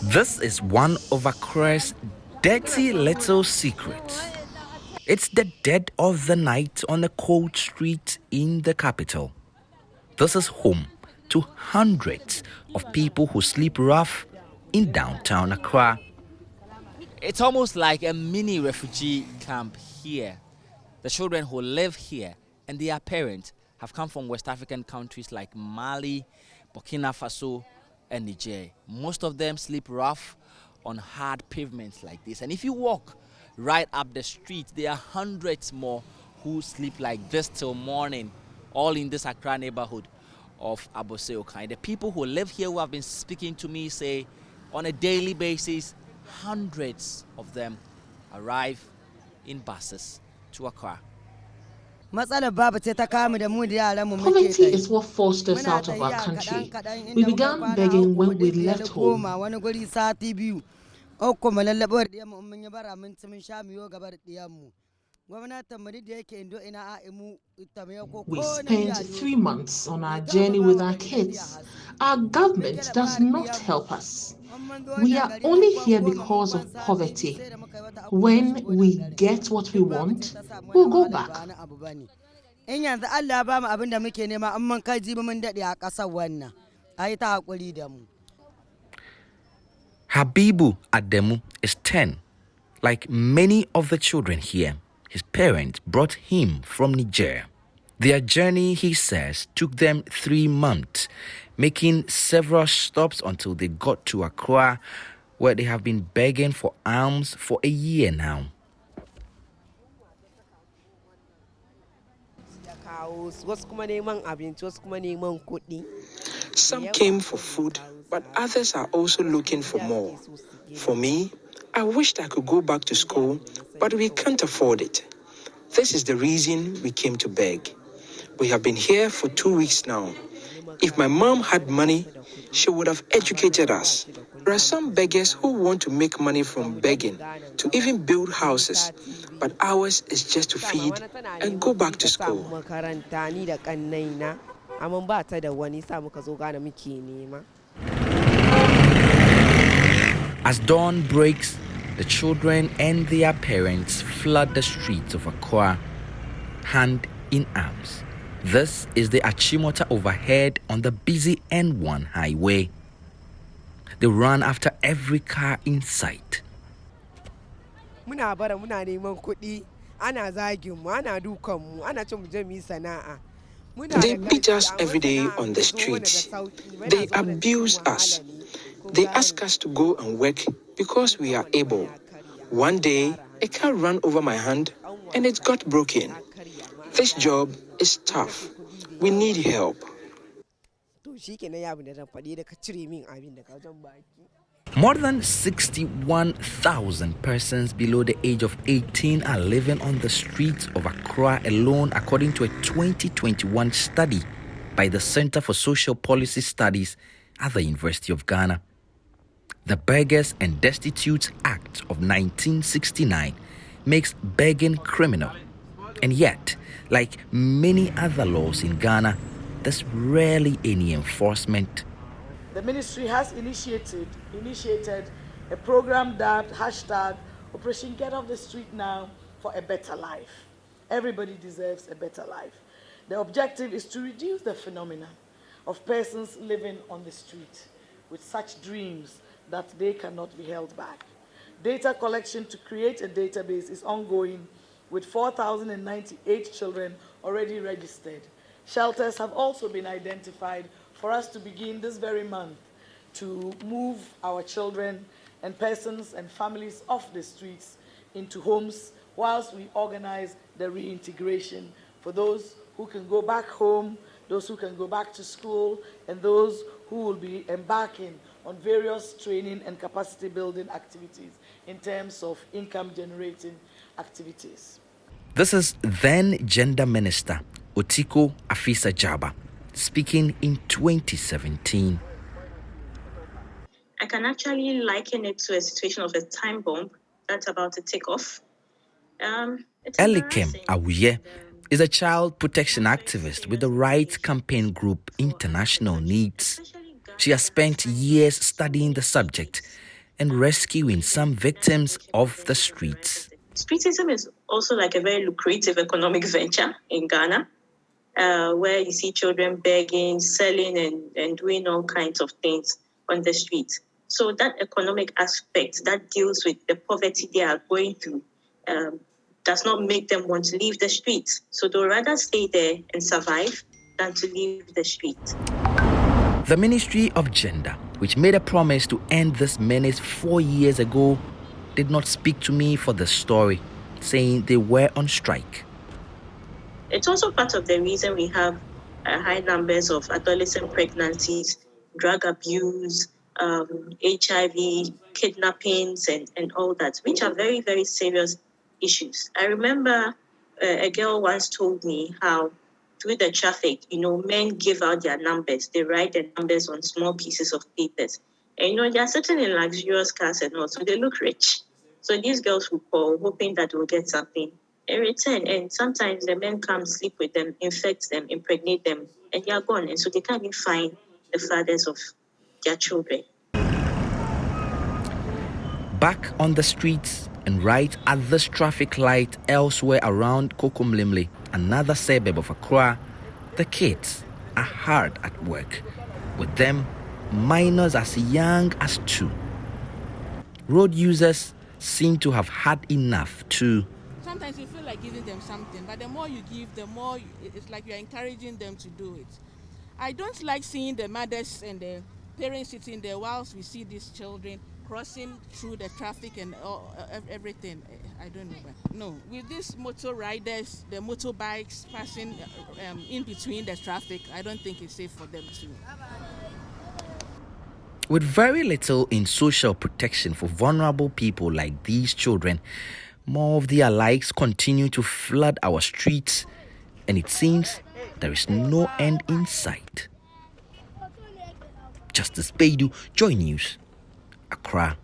This is one of Accra'S dirty little secrets. It's the dead of the night on a cold street in the capital. This is home to hundreds of people who sleep rough in downtown Accra. It's almost like a mini refugee camp here. The children who live here and their parents have come from West African countries like Mali, Burkina Faso, and Niger. Most of them sleep rough on hard pavements like this. And if you walk right up the street, there are hundreds more who sleep like this till morning, all in this Accra neighborhood of Abose Okai. The people who live here who have been speaking to me say on a daily basis, hundreds of them arrive in buses to Accra. Poverty is what forced us out of our country. We began begging when we left home. We spent 3 months on our journey with our kids. Our government does not help us. We are only here because of poverty. When we get what we want, we'll go back. Habibu Ademu is 10. Like many of the children here, his parents brought him from Niger. Their journey, he says, took them 3 months, making several stops until they got to Accra, where they have been begging for alms for a year now. Some came for food, but others are also looking for more. For me, I wished I could go back to school, but we can't afford it. This is the reason we came to beg. We have been here for 2 weeks now. If my mom had money, she would have educated us. There are some beggars who want to make money from begging, to even build houses, but ours is just to feed and go back to school. As dawn breaks, the children and their parents flood the streets of Accra, hand in arms. This is the Achimota overhead on the busy N1 highway. They run after every car in sight. They beat us every day on the streets. They abuse us. They ask us to go and work because we are able. One day, a car ran over my hand and it got broken. This job is tough. We need help. More than 61,000 persons below the age of 18 are living on the streets of Accra alone, according to a 2021 study by the Center for Social Policy Studies at the University of Ghana. The Beggars and Destitutes Act of 1969 makes begging criminal. And yet, like many other laws in Ghana, there's rarely any enforcement. The ministry has initiated a program dubbed Operation Get Off the Street Now for a Better Life. Everybody deserves a better life. The objective is to reduce the phenomenon of persons living on the street with such dreams that they cannot be held back. Data collection to create a database is ongoing, with 4,098 children already registered. Shelters have also been identified for us to begin this very month to move our children and persons and families off the streets into homes whilst we organize the reintegration for those who can go back home, those who can go back to school, and those who will be embarking on various training and capacity building activities in terms of income generating activities. This is then Gender Minister Otiko Afisa Jaba speaking in 2017. I can actually liken it to a situation of a time bomb that's about to take off. Elikem Awuye is a child protection activist with the rights campaign group International Needs. She has spent years studying the subject and rescuing some victims of the streets. Streetism is also like a very lucrative economic venture in Ghana, where you see children begging, selling, and doing all kinds of things on the streets. So that economic aspect that deals with the poverty they are going through does not make them want to leave the streets. So they'll rather stay there and survive than to leave the street. The Ministry of Gender, which made a promise to end this menace 4 years ago, did not speak to me for the story, saying they were on strike. It's also part of the reason we have high numbers of adolescent pregnancies, drug abuse, HIV, kidnappings, and all that, which are very, very serious issues. I remember a girl once told me how through the traffic, men give out their numbers. They write their numbers on small pieces of papers. And, they are sitting in luxurious cars and all, so they look rich. So these girls will call, hoping that they'll get something in return. And sometimes the men come sleep with them, infect them, impregnate them, and they are gone. And so they can't even find the fathers of their children. Back on the streets and right at this traffic light elsewhere around Kokomlimle, another suburb of Accra, the kids are hard at work. With them, minors as young as 2. Road users seem to have had enough too. Sometimes you feel like giving them something, but the more you give, the more it's like you're encouraging them to do it. I don't like seeing the mothers and the parents sitting there whilst we see these children crossing through the traffic and everything. I don't know. No, with these motor riders, the motorbikes passing in between the traffic, I don't think it's safe for them to. With very little in social protection for vulnerable people like these children, more of their likes continue to flood our streets, and it seems there is no end in sight. Justice Baidu, Joy News, Accra.